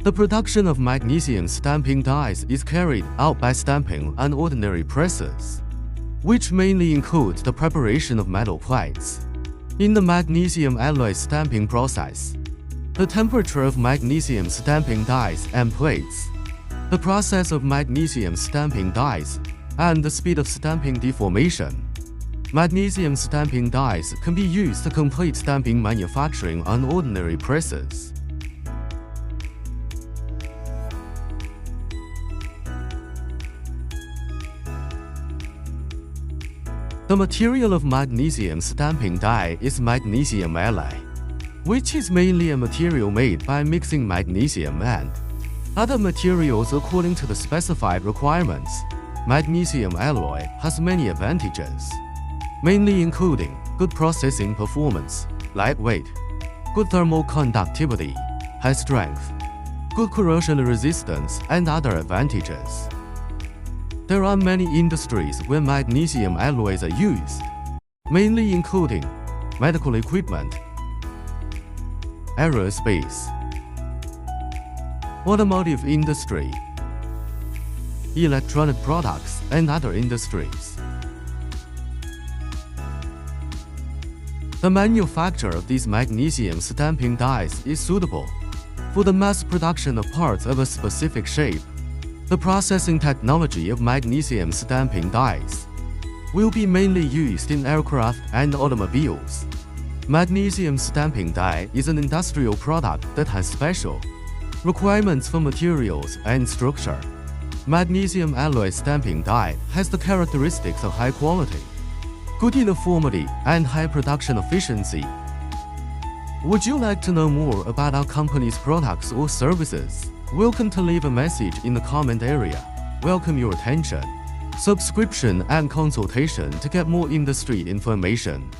The production of magnesium stamping dies is carried out by stamping and ordinary presses, which mainly includes the preparation of metal plates. In the magnesium alloy stamping process, the temperature of magnesium stamping dies and plates, the process of magnesium stamping dies, and the speed of stamping deformation. Magnesium stamping dies can be used to complete stamping manufacturing on ordinary presses. The material of magnesium stamping die is magnesium alloy, which is mainly a material made by mixing magnesium and other materials according to the specified requirements. Magnesium alloy has many advantages, mainly including good processing performance, lightweight, good thermal conductivity, high strength, good corrosion resistance, and other advantages. There are many industries where magnesium alloys are used, mainly including medical equipment, aerospace, automotive industry, electronic products, and other industries. The manufacture of these magnesium stamping dies is suitable for the mass production of parts of a specific shape. The processing technology of magnesium stamping dies will be mainly used in aircraft and automobiles. Magnesium stamping die is an industrial product that has special requirements for materials and structure. Magnesium alloy stamping die has the characteristics of high quality, good uniformity, and high production efficiency. Would you like to know more about our company's products or services? Welcome to leave a message in the comment area. Welcome your attention, subscription, and consultation to get more industry information.